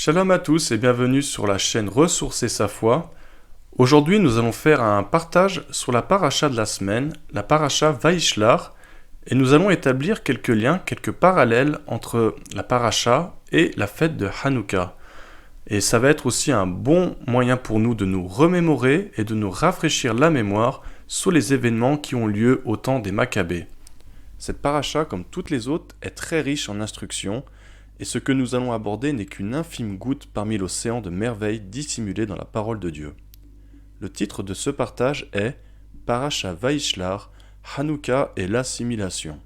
Shalom à tous et bienvenue sur la chaîne Ressourcer sa foi. Aujourd'hui, nous allons faire un partage sur la paracha de la semaine, la paracha Vaishlar, et nous allons établir quelques liens, quelques parallèles entre la paracha et la fête de Hanouka. Et ça va être aussi un bon moyen pour nous de nous remémorer et de nous rafraîchir la mémoire sur les événements qui ont lieu au temps des Maccabées. Cette paracha, comme toutes les autres, est très riche en instructions, et ce que nous allons aborder n'est qu'une infime goutte parmi l'océan de merveilles dissimulées dans la parole de Dieu. Le titre de ce partage est Paracha Vaishlar, Hanouka et l'assimilation.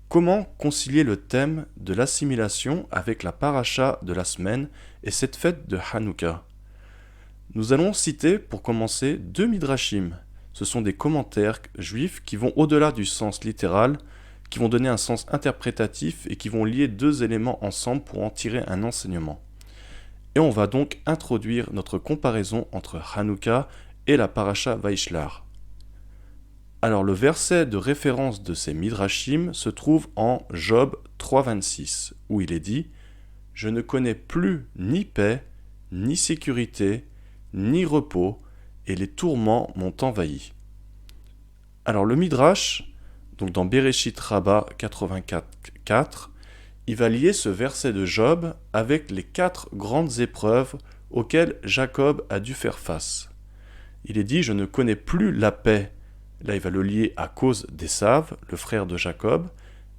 Comment concilier le thème de l'assimilation avec la paracha de la semaine et cette fête de Hanouka? Nous allons citer, pour commencer, deux midrashim. Ce sont des commentaires juifs qui vont au-delà du sens littéral, qui vont donner un sens interprétatif et qui vont lier deux éléments ensemble pour en tirer un enseignement. Et on va donc introduire notre comparaison entre Hanouka et la paracha Vaishlar. Alors le verset de référence de ces midrashim se trouve en Job 3,26, où il est dit « Je ne connais plus ni paix, ni sécurité, ni repos, et les tourments m'ont envahi. » Alors le midrash, donc dans Bereshit Rabbah 84.4, il va lier ce verset de Job avec les 4 grandes épreuves auxquelles Jacob a dû faire face. Il est dit « Je ne connais plus la paix ». Là, il va le lier à cause d'Ésav, le frère de Jacob,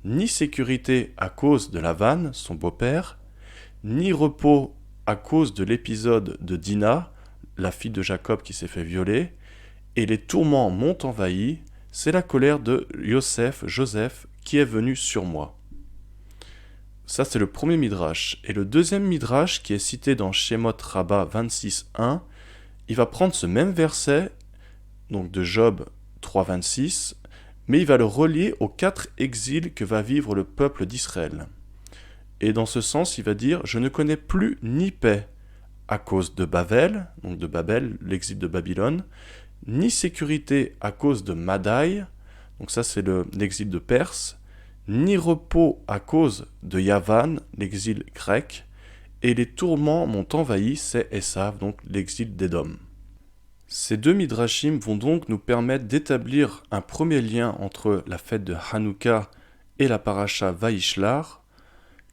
ni sécurité à cause de Lavan, son beau-père, ni repos à cause de l'épisode de Dina, la fille de Jacob qui s'est fait violer, et les tourments m'ont envahi. C'est la colère de Joseph, qui est venu sur moi. Ça, c'est le premier midrash. Et le deuxième midrash, qui est cité dans Shemot Rabbah 26.1, il va prendre ce même verset, donc de Job 3.26, mais il va le relier aux 4 exils que va vivre le peuple d'Israël. Et dans ce sens, il va dire « Je ne connais plus ni paix à cause de Babel, donc de Babel, l'exil de Babylone, ni sécurité à cause de Madaï, donc ça c'est l'exil de Perse, ni repos à cause de Yavan, l'exil grec, et les tourments m'ont envahi, c'est Esav, donc l'exil d'Édom. » Ces deux midrashim vont donc nous permettre d'établir un premier lien entre la fête de Hanouka et la paracha Vaishlar,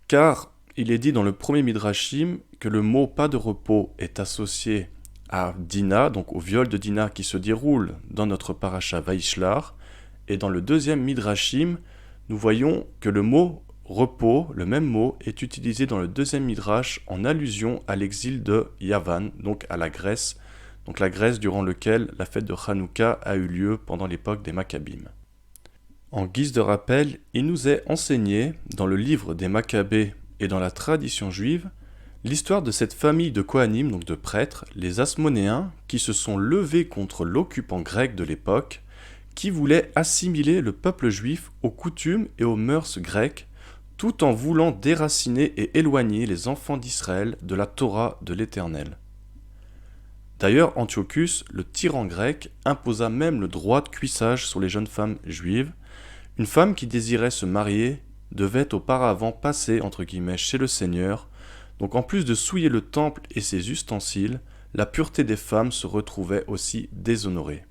car il est dit dans le premier midrashim que le mot pas de repos est associé à Dina, donc au viol de Dina qui se déroule dans notre paracha Vaishlar, et dans le deuxième midrashim, nous voyons que le mot repos, le même mot, est utilisé dans le deuxième midrash en allusion à l'exil de Yavan, donc à la Grèce, donc la Grèce durant laquelle la fête de Hanouka a eu lieu pendant l'époque des Maccabim. En guise de rappel, il nous est enseigné dans le livre des Maccabées et dans la tradition juive l'histoire de cette famille de Kohanim, donc de prêtres, les Asmonéens, qui se sont levés contre l'occupant grec de l'époque, qui voulait assimiler le peuple juif aux coutumes et aux mœurs grecques, tout en voulant déraciner et éloigner les enfants d'Israël de la Torah de l'Éternel. D'ailleurs, Antiochus, le tyran grec, imposa même le droit de cuissage sur les jeunes femmes juives. Une femme qui désirait se marier devait auparavant passer, entre guillemets, chez le Seigneur. Donc en plus de souiller le temple et ses ustensiles, la pureté des femmes se retrouvait aussi déshonorée.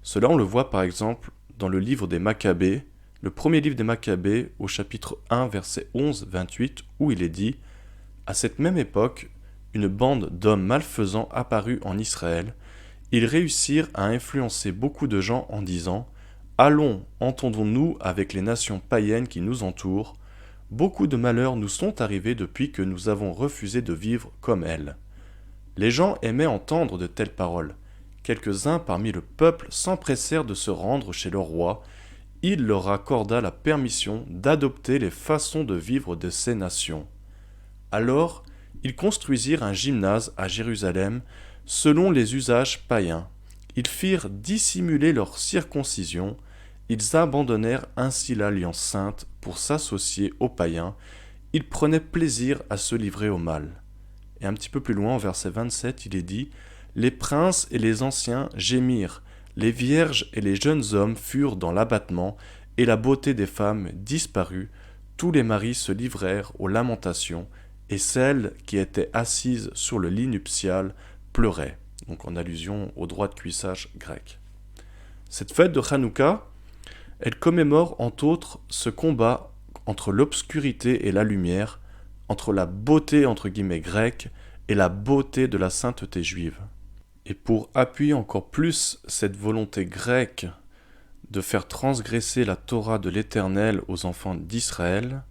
Cela on le voit par exemple dans le livre des Maccabées, le premier livre des Maccabées au chapitre 1 verset 11-28 où il est dit « À cette même époque, une bande d'hommes malfaisants apparut en Israël. Ils réussirent à influencer beaucoup de gens en disant « Allons, entendons-nous avec les nations païennes qui nous entourent. Beaucoup de malheurs nous sont arrivés depuis que nous avons refusé de vivre comme elles. » Les gens aimaient entendre de telles paroles. Quelques-uns parmi le peuple s'empressèrent de se rendre chez le roi. Il leur accorda la permission d'adopter les façons de vivre de ces nations. Alors, ils construisirent un gymnase à Jérusalem selon les usages païens. Ils firent dissimuler leur circoncision. Ils abandonnèrent ainsi l'alliance sainte pour s'associer aux païens. Ils prenaient plaisir à se livrer au mal. Et un petit peu plus loin, au verset 27, il est dit « Les princes et les anciens gémirent, les vierges et les jeunes hommes furent dans l'abattement, et la beauté des femmes disparut. Tous les maris se livrèrent aux lamentations, et celle qui était assise sur le lit nuptial pleurait, donc en allusion au droit de cuissage grec. Cette fête de Hanouka, elle commémore entre autres ce combat entre l'obscurité et la lumière, entre la beauté entre guillemets grecque et la beauté de la sainteté juive. Et pour appuyer encore plus cette volonté grecque de faire transgresser la Torah de l'Éternel aux enfants d'Israël,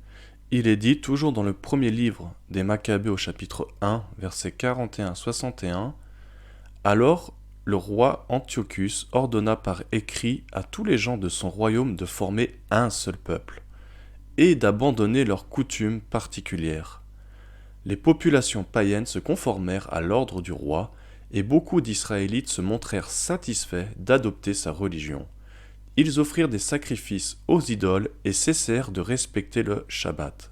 il est dit toujours dans le premier livre des Maccabées au chapitre 1, versets 41 à 61, « Alors le roi Antiochus ordonna par écrit à tous les gens de son royaume de former un seul peuple, et d'abandonner leurs coutumes particulières. Les populations païennes se conformèrent à l'ordre du roi, et beaucoup d'Israélites se montrèrent satisfaits d'adopter sa religion. Ils offrirent des sacrifices aux idoles et cessèrent de respecter le Shabbat.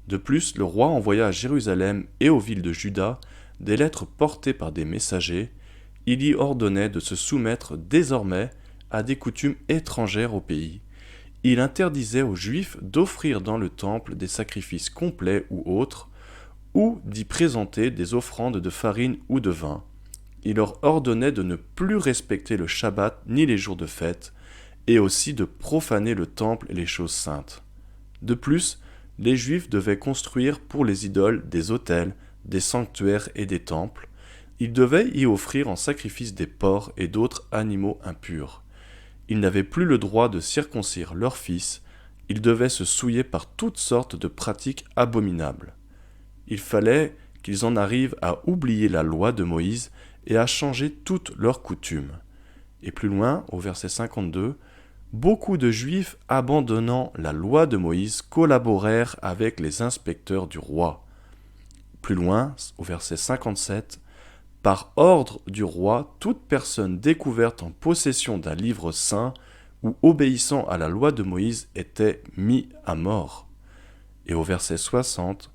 De plus, le roi envoya à Jérusalem et aux villes de Juda des lettres portées par des messagers. Il y ordonnait de se soumettre désormais à des coutumes étrangères au pays. Il interdisait aux Juifs d'offrir dans le temple des sacrifices complets ou autres, ou d'y présenter des offrandes de farine ou de vin. Il leur ordonnait de ne plus respecter le Shabbat ni les jours de fête, et aussi de profaner le temple et les choses saintes. De plus, les Juifs devaient construire pour les idoles des autels, des sanctuaires et des temples. Ils devaient y offrir en sacrifice des porcs et d'autres animaux impurs. Ils n'avaient plus le droit de circoncire leurs fils. Ils devaient se souiller par toutes sortes de pratiques abominables. Il fallait qu'ils en arrivent à oublier la loi de Moïse et à changer toutes leurs coutumes. Et plus loin, au verset 52, beaucoup de Juifs abandonnant la loi de Moïse collaborèrent avec les inspecteurs du roi. Plus loin, au verset 57, par ordre du roi, toute personne découverte en possession d'un livre saint ou obéissant à la loi de Moïse était mis à mort. Et au verset 60,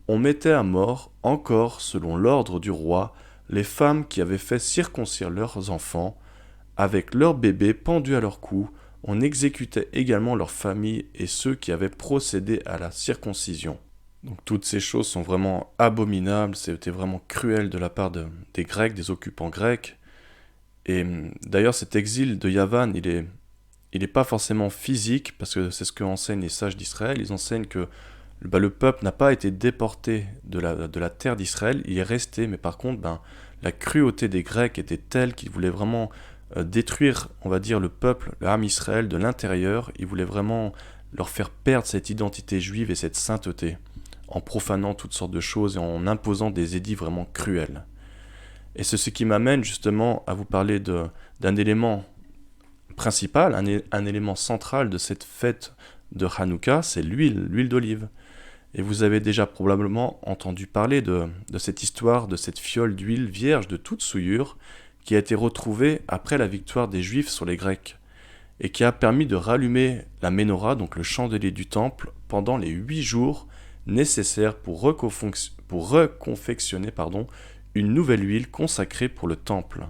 on mettait à mort, encore selon l'ordre du roi, les femmes qui avaient fait circoncire leurs enfants, avec leurs bébés pendus à leur cou. On exécutait également leurs familles et ceux qui avaient procédé à la circoncision. Donc toutes ces choses sont vraiment abominables, c'était vraiment cruel de la part des Grecs, des occupants grecs. Et d'ailleurs cet exil de Yavan, il est pas forcément physique, parce que c'est ce qu'enseignent les sages d'Israël. Ils enseignent que le peuple n'a pas été déporté de la terre d'Israël, il est resté, mais par contre, la cruauté des Grecs était telle qu'ils voulaient vraiment détruire, on va dire, le peuple, l'âme Israël de l'intérieur. Ils voulaient vraiment leur faire perdre cette identité juive et cette sainteté, en profanant toutes sortes de choses et en imposant des édits vraiment cruels. Et c'est ce qui m'amène justement à vous parler d'un élément principal, un élément central de cette fête de Hanouka, c'est l'huile d'olive. Et vous avez déjà probablement entendu parler de cette histoire, de cette fiole d'huile vierge de toute souillure, qui a été retrouvée après la victoire des Juifs sur les Grecs, et qui a permis de rallumer la menorah, donc le chandelier du temple, pendant les 8 jours nécessaires pour reconfectionner une nouvelle huile consacrée pour le temple.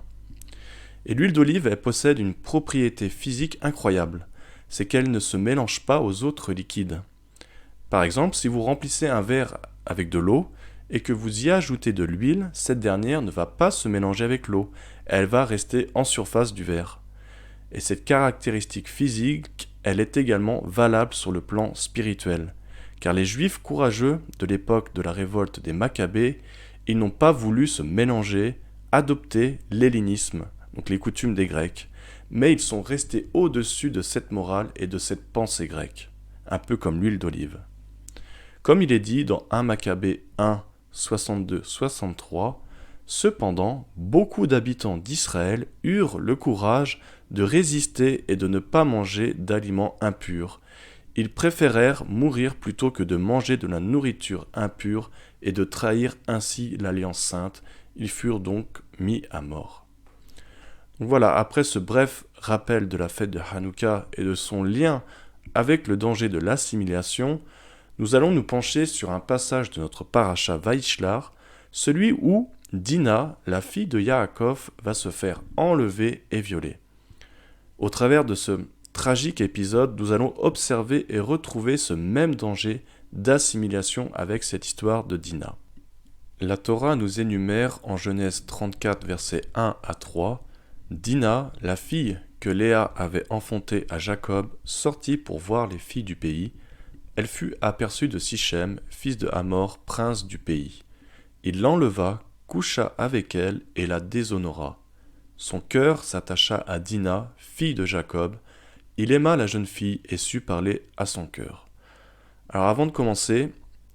Et l'huile d'olive, elle possède une propriété physique incroyable, c'est qu'elle ne se mélange pas aux autres liquides. Par exemple, si vous remplissez un verre avec de l'eau et que vous y ajoutez de l'huile, cette dernière ne va pas se mélanger avec l'eau, elle va rester en surface du verre. Et cette caractéristique physique, elle est également valable sur le plan spirituel, car les Juifs courageux de l'époque de la révolte des Maccabées, ils n'ont pas voulu se mélanger, adopter l'hellénisme, donc les coutumes des Grecs, mais ils sont restés au-dessus de cette morale et de cette pensée grecque, un peu comme l'huile d'olive. Comme il est dit dans 1 Maccabée 1, 62-63, cependant, beaucoup d'habitants d'Israël eurent le courage de résister et de ne pas manger d'aliments impurs. Ils préférèrent mourir plutôt que de manger de la nourriture impure et de trahir ainsi l'alliance sainte. Ils furent donc mis à mort. Donc voilà, après ce bref rappel de la fête de Hanouka et de son lien avec le danger de l'assimilation, nous allons nous pencher sur un passage de notre parasha Vaishlar, celui où Dina, la fille de Yaakov, va se faire enlever et violer. Au travers de ce tragique épisode, nous allons observer et retrouver ce même danger d'assimilation avec cette histoire de Dina. La Torah nous énumère en Genèse 34, versets 1 à 3, Dina, la fille que Léa avait enfantée à Jacob, sortit pour voir les filles du pays. Elle fut aperçue de Sichem, fils de Hamor, prince du pays. Il l'enleva, coucha avec elle et la déshonora. Son cœur s'attacha à Dina, fille de Jacob. Il aima la jeune fille et sut parler à son cœur. Alors avant de commencer,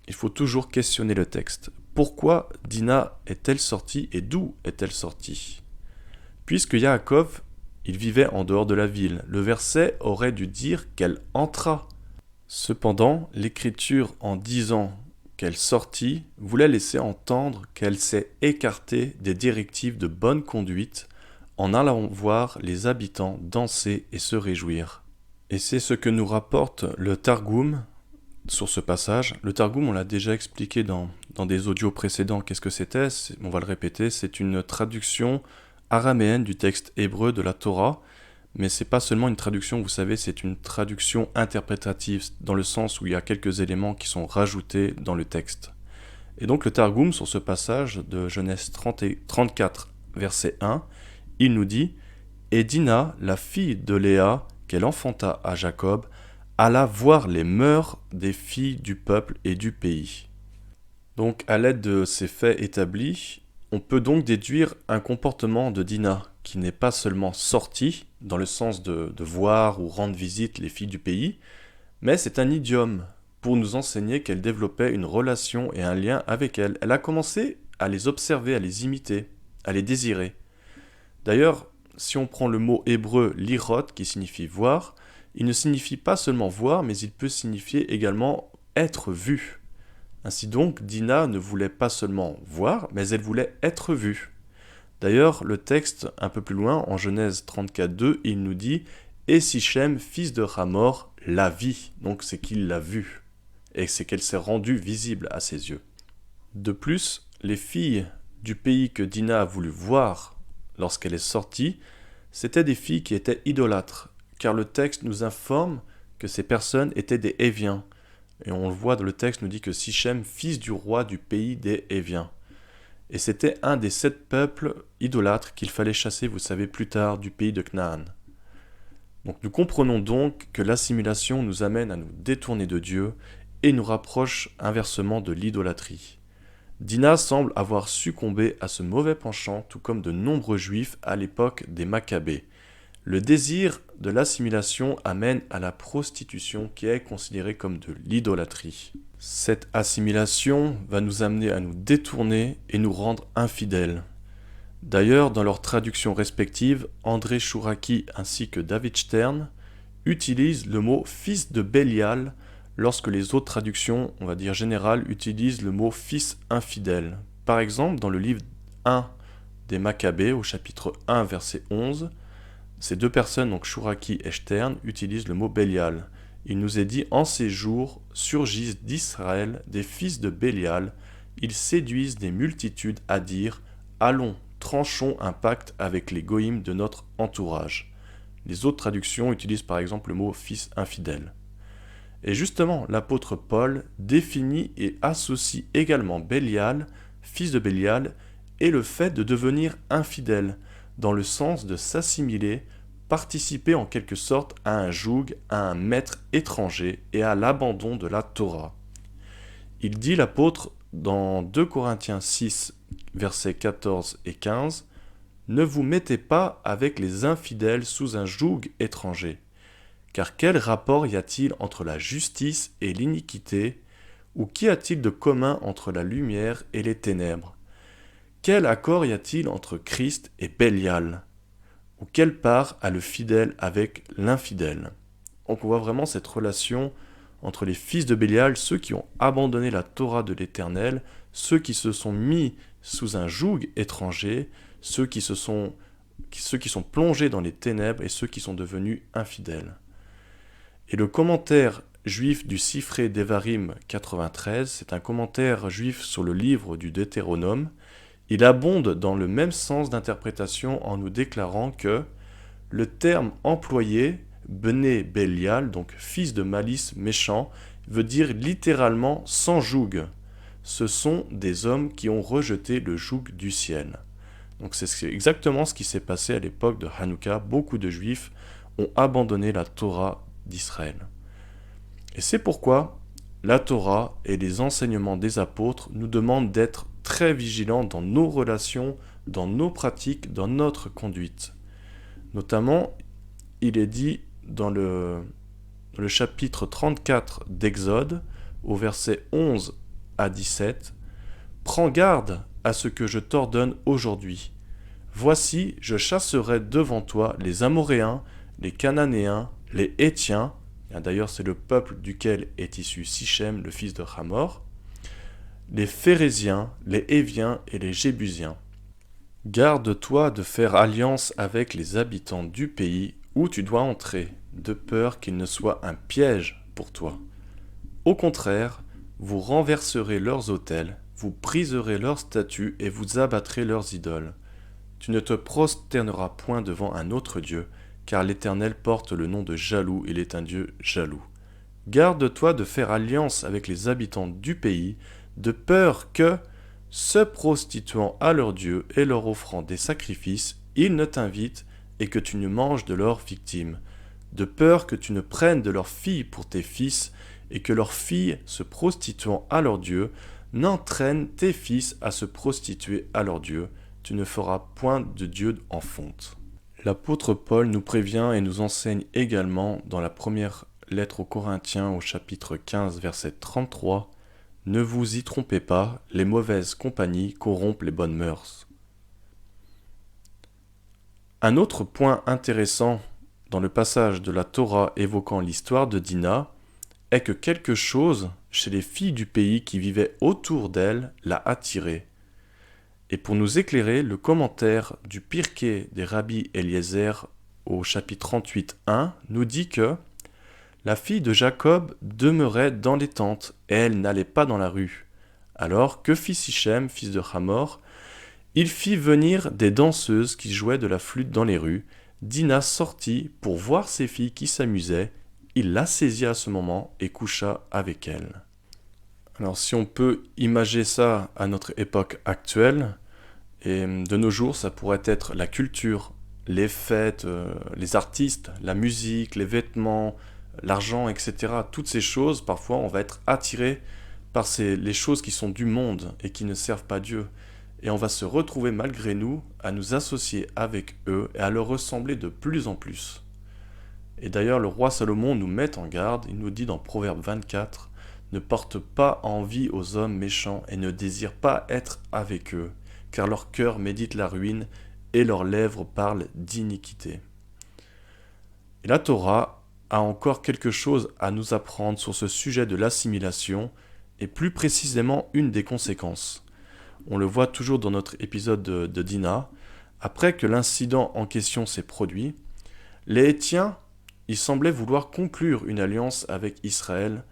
il faut toujours questionner le texte. Pourquoi Dina est-elle sortie et d'où est-elle sortie ? Puisque Yaakov, il vivait en dehors de la ville, le verset aurait dû dire qu'elle entra. Cependant, l'Écriture, en disant qu'elle sortit, voulait laisser entendre qu'elle s'est écartée des directives de bonne conduite en allant voir les habitants danser et se réjouir. Et c'est ce que nous rapporte le Targum sur ce passage. Le Targum, on l'a déjà expliqué dans des audios précédents. Qu'est-ce que c'était ? On va le répéter, c'est une traduction araméenne du texte hébreu de la Torah, mais c'est pas seulement une traduction, vous savez, c'est une traduction interprétative, dans le sens où il y a quelques éléments qui sont rajoutés dans le texte. Et donc le Targum, sur ce passage de Genèse 34, verset 1, il nous dit « Et Dina, la fille de Léa, qu'elle enfanta à Jacob, alla voir les mœurs des filles du peuple et du pays. » Donc à l'aide de ces faits établis, on peut donc déduire un comportement de Dina qui n'est pas seulement sorti, dans le sens de voir ou rendre visite les filles du pays, mais c'est un idiome pour nous enseigner qu'elle développait une relation et un lien avec elles. Elle a commencé à les observer, à les imiter, à les désirer. D'ailleurs, si on prend le mot hébreu lirot, qui signifie voir, il ne signifie pas seulement voir, mais il peut signifier également être vu. Ainsi donc, Dina ne voulait pas seulement voir, mais elle voulait être vue. D'ailleurs, le texte, un peu plus loin, en Genèse 34.2, il nous dit « Et Sichem, fils de Hamor, la vit ». Donc c'est qu'il l'a vue, et c'est qu'elle s'est rendue visible à ses yeux. De plus, les filles du pays que Dina a voulu voir lorsqu'elle est sortie, c'étaient des filles qui étaient idolâtres, car le texte nous informe que ces personnes étaient des Héviens. Et on le voit dans le texte, nous dit que Sichem, fils du roi du pays des Héviens. Et c'était un des 7 peuples idolâtres qu'il fallait chasser, vous savez, plus tard, du pays de Canaan. Donc nous comprenons donc que l'assimilation nous amène à nous détourner de Dieu et nous rapproche inversement de l'idolâtrie. Dina semble avoir succombé à ce mauvais penchant, tout comme de nombreux juifs à l'époque des Maccabées. Le désir de l'assimilation amène à la prostitution qui est considérée comme de l'idolâtrie. Cette assimilation va nous amener à nous détourner et nous rendre infidèles. D'ailleurs, dans leurs traductions respectives, André Chouraki ainsi que David Stern utilisent le mot « fils de Bélial » lorsque les autres traductions, on va dire générales, utilisent le mot « fils infidèle ». Par exemple, dans le livre 1 des Maccabées, au chapitre 1, verset 11, ces deux personnes, donc Chouraki et Stern, utilisent le mot Bélial. Il nous est dit « En ces jours surgissent d'Israël des fils de Bélial, ils séduisent des multitudes à dire « Allons, tranchons un pacte avec les goïms de notre entourage ». Les autres traductions utilisent par exemple le mot « fils infidèle ». Et justement, l'apôtre Paul définit et associe également Bélial, fils de Bélial, et le fait de devenir infidèle, dans le sens de s'assimiler, participer en quelque sorte à un joug, à un maître étranger et à l'abandon de la Torah. Il dit l'apôtre dans 2 Corinthiens 6, versets 14 et 15, « Ne vous mettez pas avec les infidèles sous un joug étranger, car quel rapport y a-t-il entre la justice et l'iniquité, ou qu'y a-t-il de commun entre la lumière et les ténèbres ? Quel accord y a-t-il entre Christ et Bélial ? Ou quelle part a le fidèle avec l'infidèle ?» Donc on voit vraiment cette relation entre les fils de Bélial, ceux qui ont abandonné la Torah de l'Éternel, ceux qui se sont mis sous un joug étranger, ceux qui sont plongés dans les ténèbres et ceux qui sont devenus infidèles. Et le commentaire juif du Sifré Devarim 93, c'est un commentaire juif sur le livre du Deutéronome. Il abonde dans le même sens d'interprétation en nous déclarant que le terme employé, Bné Bélial, donc fils de malice méchant, veut dire littéralement sans joug. Ce sont des hommes qui ont rejeté le joug du ciel. Donc c'est exactement ce qui s'est passé à l'époque de Hanouka. Beaucoup de juifs ont abandonné la Torah d'Israël. Et c'est pourquoi la Torah et les enseignements des apôtres nous demandent d'être très vigilants dans nos relations, dans nos pratiques, dans notre conduite. Notamment, il est dit dans le chapitre 34 d'Exode, au verset 11 à 17, « Prends garde à ce que je t'ordonne aujourd'hui. Voici, je chasserai devant toi les Amoréens, les Cananéens, les Hétiens, d'ailleurs c'est le peuple duquel est issu Sichem, le fils de Hamor, les Phérésiens, les Héviens et les Jébusiens. Garde-toi de faire alliance avec les habitants du pays où tu dois entrer, de peur qu'il ne soit un piège pour toi. Au contraire, vous renverserez leurs autels, vous briserez leurs statues et vous abattrez leurs idoles. Tu ne te prosterneras point devant un autre Dieu, car l'Éternel porte le nom de jaloux, il est un Dieu jaloux. Garde-toi de faire alliance avec les habitants du pays, de peur que, se prostituant à leurs dieux et leur offrant des sacrifices, ils ne t'invitent et que tu ne manges de leurs victimes, de peur que tu ne prennes de leurs filles pour tes fils, et que leurs filles, se prostituant à leurs dieux, n'entraînent tes fils à se prostituer à leurs dieux. Tu ne feras point de Dieu en fonte. L'apôtre Paul nous prévient et nous enseigne également dans la première lettre aux Corinthiens au chapitre 15 verset 33 « Ne vous y trompez pas, les mauvaises compagnies corrompent les bonnes mœurs. » Un autre point intéressant dans le passage de la Torah évoquant l'histoire de Dina est que quelque chose chez les filles du pays qui vivaient autour d'elle l'a attirée. Et pour nous éclairer, le commentaire du Pirkei des Rabbi Eliezer au chapitre 38.1 nous dit que la fille de Jacob demeurait dans les tentes et elle n'allait pas dans la rue. Alors que fit Sichem, fils de Hamor? Il fit venir des danseuses qui jouaient de la flûte dans les rues. Dina sortit pour voir ses filles qui s'amusaient. Il la saisit à ce moment et coucha avec elle. Alors si on peut imager ça à notre époque actuelle, et de nos jours ça pourrait être la culture, les fêtes, les artistes, la musique, les vêtements, l'argent, etc. Toutes ces choses, parfois on va être attiré par les choses qui sont du monde et qui ne servent pas Dieu. Et on va se retrouver malgré nous à nous associer avec eux et à leur ressembler de plus en plus. Et d'ailleurs le roi Salomon nous met en garde, il nous dit dans Proverbe 24, « Ne porte pas envie aux hommes méchants et ne désire pas être avec eux, car leur cœur médite la ruine et leurs lèvres parlent d'iniquité. » Et la Torah a encore quelque chose à nous apprendre sur ce sujet de l'assimilation, et plus précisément une des conséquences. On le voit toujours dans notre épisode de Dina. Après que l'incident en question s'est produit, les Hétiens, ils semblaient vouloir conclure une alliance avec Israël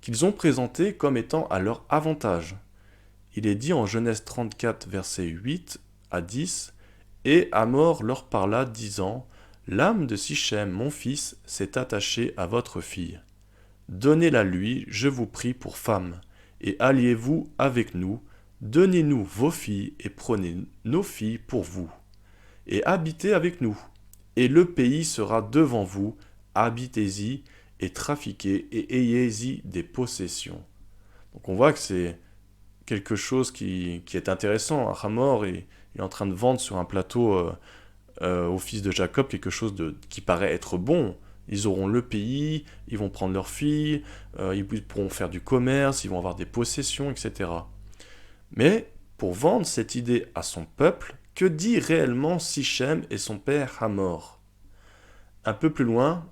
qu'ils ont présentée comme étant à leur avantage. Il est dit en Genèse 34, versets 8 à 10, « Et Hamor leur parla, disant, « L'âme de Sichem, mon fils, s'est attachée à votre fille. Donnez-la lui, je vous prie, pour femme, et alliez-vous avec nous. Donnez-nous vos filles, et prenez nos filles pour vous. Et habitez avec nous, et le pays sera devant vous. Habitez-y, et trafiquez, et ayez-y des possessions. » Donc on voit que c'est quelque chose qui est intéressant. Hamor il est en train de vendre sur un plateau au fils de Jacob quelque chose qui paraît être bon. Ils auront le pays, ils vont prendre leurs filles, ils pourront faire du commerce, ils vont avoir des possessions, etc. Mais pour vendre cette idée à son peuple, que dit réellement Sichem et son père Hamor? Un peu plus loin,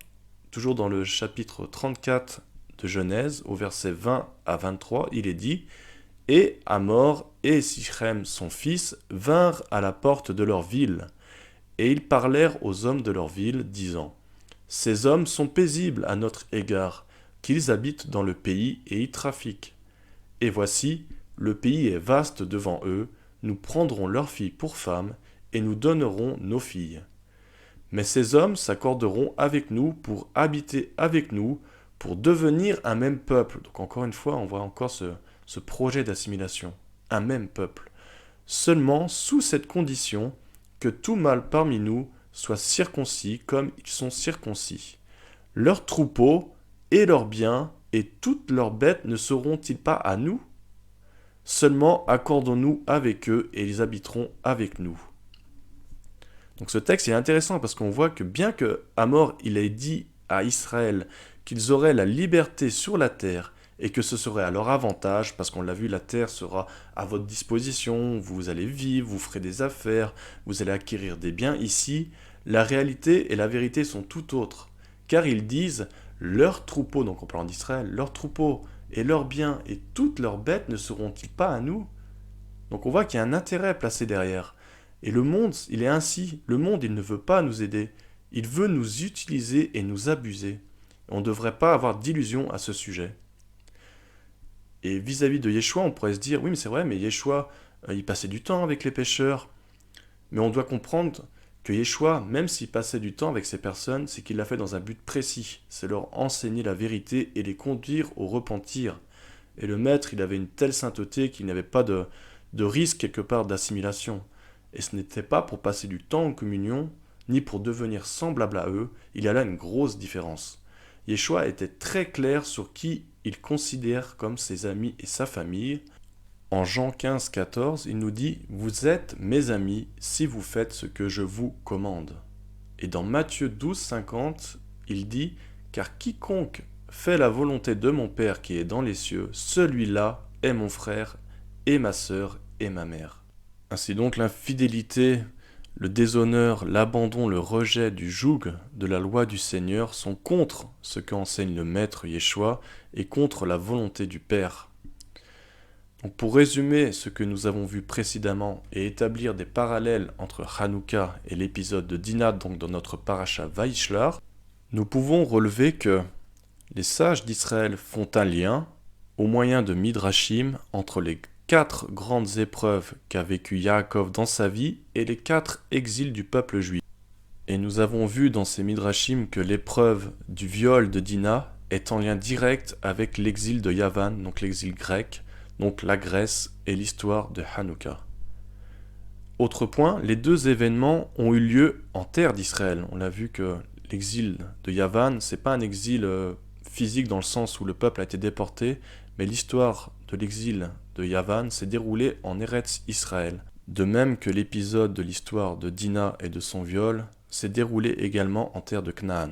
toujours dans le chapitre 34 de Genèse, au verset 20 à 23, il est dit « Et Hamor et Sichem son fils vinrent à la porte de leur ville, et ils parlèrent aux hommes de leur ville, disant « Ces hommes sont paisibles à notre égard, qu'ils habitent dans le pays et y trafiquent. Et voici, le pays est vaste devant eux, nous prendrons leurs filles pour femmes, et nous donnerons nos filles. Mais ces hommes s'accorderont avec nous pour habiter avec nous, pour devenir un même peuple. Donc encore une fois, on voit encore ce projet d'assimilation. Un même peuple. Seulement sous cette condition que tout mâle parmi nous soit circoncis comme ils sont circoncis. Leurs troupeaux et leurs biens et toutes leurs bêtes ne seront-ils pas à nous? Seulement accordons-nous avec eux et ils habiteront avec nous. Donc ce texte est intéressant parce qu'on voit que bien que Amor il ait dit à Israël qu'ils auraient la liberté sur la terre et que ce serait à leur avantage, parce qu'on l'a vu, la terre sera à votre disposition, vous allez vivre, vous ferez des affaires, vous allez acquérir des biens ici, la réalité et la vérité sont tout autres. Car ils disent, leurs troupeaux, donc en parlant d'Israël, leurs troupeaux et leurs biens et toutes leurs bêtes ne seront-ils pas à nous? Donc on voit qu'il y a un intérêt placé derrière. Et le monde, il est ainsi. Le monde, il ne veut pas nous aider. Il veut nous utiliser et nous abuser. On ne devrait pas avoir d'illusions à ce sujet. Et vis-à-vis de Yeshua, on pourrait se dire, oui mais c'est vrai, mais Yeshua, il passait du temps avec les pécheurs. Mais on doit comprendre que Yeshua, même s'il passait du temps avec ces personnes, c'est qu'il l'a fait dans un but précis. C'est leur enseigner la vérité et les conduire au repentir. Et le maître, il avait une telle sainteté qu'il n'y avait pas de risque quelque part d'assimilation. Et ce n'était pas pour passer du temps en communion, ni pour devenir semblable à eux, il y a là une grosse différence. Yeshua était très clair sur qui il considère comme ses amis et sa famille. En Jean 15, 14, il nous dit « Vous êtes mes amis si vous faites ce que je vous commande ». Et dans Matthieu 12, 50, il dit « Car quiconque fait la volonté de mon Père qui est dans les cieux, celui-là est mon frère et ma sœur et ma mère. » Ainsi donc l'infidélité, le déshonneur, l'abandon, le rejet du joug de la loi du Seigneur sont contre ce qu'enseigne le Maître Yeshua et contre la volonté du Père. Donc pour résumer ce que nous avons vu précédemment et établir des parallèles entre Hanouka et l'épisode de Dinah, donc dans notre parasha Vaishlar, nous pouvons relever que les sages d'Israël font un lien, au moyen de Midrashim, entre les 4 grandes épreuves qu'a vécu Yaakov dans sa vie et les 4 exils du peuple juif. Et nous avons vu dans ces Midrashim que l'épreuve du viol de Dinah est en lien direct avec l'exil de Yavan, donc l'exil grec, donc la Grèce et l'histoire de Hanouka. Autre point, les deux événements ont eu lieu en terre d'Israël. On l'a vu que l'exil de Yavan, c'est pas un exil physique dans le sens où le peuple a été déporté, mais l'histoire de l'exil de Yavan s'est déroulée en Eretz Israël. De même que l'épisode de l'histoire de Dinah et de son viol s'est déroulé également en terre de Canaan.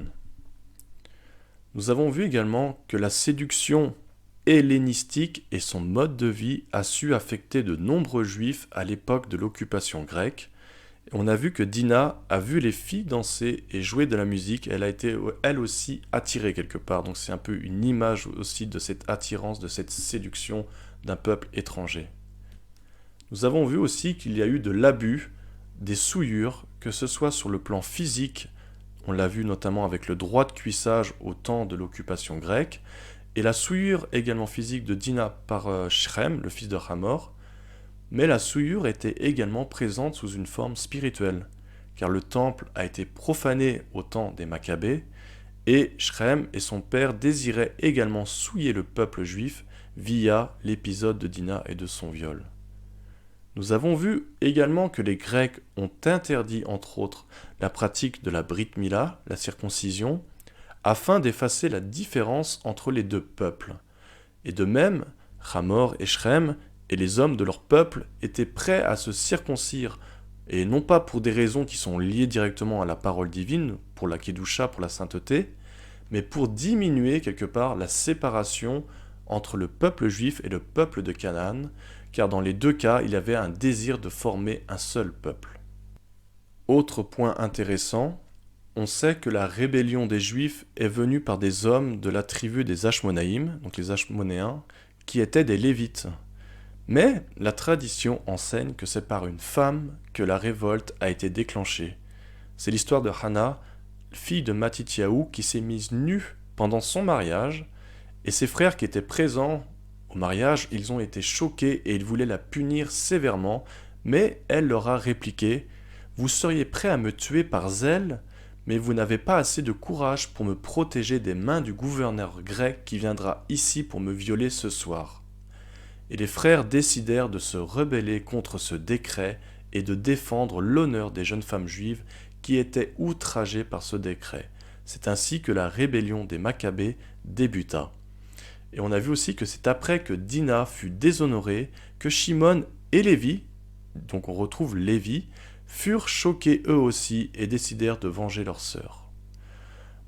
Nous avons vu également que la séduction hellénistique et son mode de vie a su affecter de nombreux juifs à l'époque de l'occupation grecque. On a vu que Dinah a vu les filles danser et jouer de la musique, elle a été elle aussi attirée quelque part, donc c'est un peu une image aussi de cette attirance, de cette séduction d'un peuple étranger. Nous avons vu aussi qu'il y a eu de l'abus, des souillures, que ce soit sur le plan physique, on l'a vu notamment avec le droit de cuissage au temps de l'occupation grecque, et la souillure également physique de Dinah par Shrem, le fils de Hamor, mais la souillure était également présente sous une forme spirituelle, car le temple a été profané au temps des Maccabées, et Shrem et son père désiraient également souiller le peuple juif via l'épisode de Dinah et de son viol. Nous avons vu également que les Grecs ont interdit entre autres la pratique de la Brit Mila, la circoncision, afin d'effacer la différence entre les deux peuples. Et de même, Hamor et Shrem et les hommes de leur peuple étaient prêts à se circoncire, et non pas pour des raisons qui sont liées directement à la parole divine, pour la Kedusha, pour la sainteté, mais pour diminuer quelque part la séparation entre le peuple juif et le peuple de Canaan, car dans les deux cas, il y avait un désir de former un seul peuple. Autre point intéressant, on sait que la rébellion des Juifs est venue par des hommes de la tribu des Hashmonaïm, donc les Hashmonéens, qui étaient des Lévites. Mais la tradition enseigne que c'est par une femme que la révolte a été déclenchée. C'est l'histoire de Hannah, fille de Mattityahu, qui s'est mise nue pendant son mariage, et ses frères qui étaient présents au mariage, ils ont été choqués et ils voulaient la punir sévèrement, mais elle leur a répliqué « Vous seriez prêts à me tuer par zèle, mais vous n'avez pas assez de courage pour me protéger des mains du gouverneur grec qui viendra ici pour me violer ce soir. » Et les frères décidèrent de se rebeller contre ce décret et de défendre l'honneur des jeunes femmes juives qui étaient outragées par ce décret. C'est ainsi que la rébellion des Maccabées débuta. Et on a vu aussi que c'est après que Dina fut déshonorée que Shimon et Lévi, donc on retrouve Lévi, furent choqués eux aussi et décidèrent de venger leur sœur.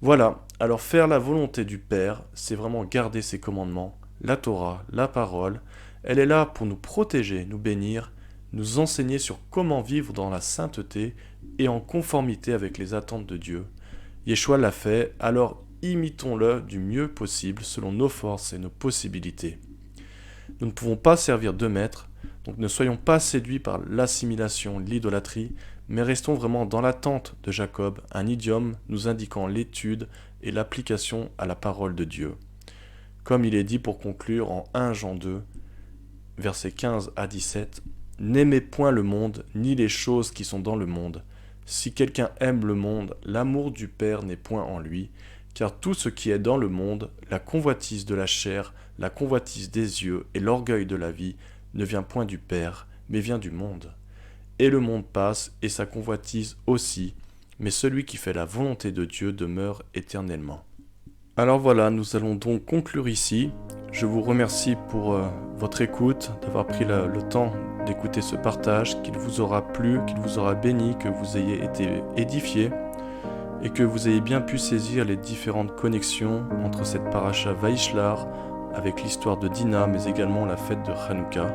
Voilà, alors faire la volonté du Père, c'est vraiment garder ses commandements, la Torah, la parole. Elle est là pour nous protéger, nous bénir, nous enseigner sur comment vivre dans la sainteté et en conformité avec les attentes de Dieu. Yeshua l'a fait, alors imitons-le du mieux possible selon nos forces et nos possibilités. Nous ne pouvons pas servir deux maîtres, donc ne soyons pas séduits par l'assimilation, l'idolâtrie, mais restons vraiment dans l'attente de Jacob, un idiome nous indiquant l'étude et l'application à la parole de Dieu. Comme il est dit pour conclure en 1 Jean 2, versets 15 à 17, « N'aimez point le monde, ni les choses qui sont dans le monde. Si quelqu'un aime le monde, l'amour du Père n'est point en lui, car tout ce qui est dans le monde, la convoitise de la chair, la convoitise des yeux et l'orgueil de la vie, ne vient point du Père, mais vient du monde. Et le monde passe, et sa convoitise aussi, mais celui qui fait la volonté de Dieu demeure éternellement. » Alors voilà, nous allons donc conclure ici. Je vous remercie pour votre écoute, d'avoir pris le temps d'écouter ce partage, qu'il vous aura plu, qu'il vous aura béni, que vous ayez été édifiés et que vous ayez bien pu saisir les différentes connexions entre cette paracha Vaishlar avec l'histoire de Dina, mais également la fête de Hanouka.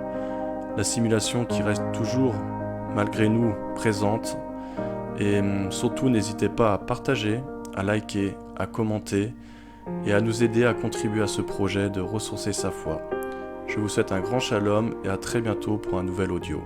L'assimilation qui reste toujours, malgré nous, présente. Et surtout, n'hésitez pas à partager, à liker, à commenter et à nous aider à contribuer à ce projet de ressourcer sa foi. Je vous souhaite un grand shalom et à très bientôt pour un nouvel audio.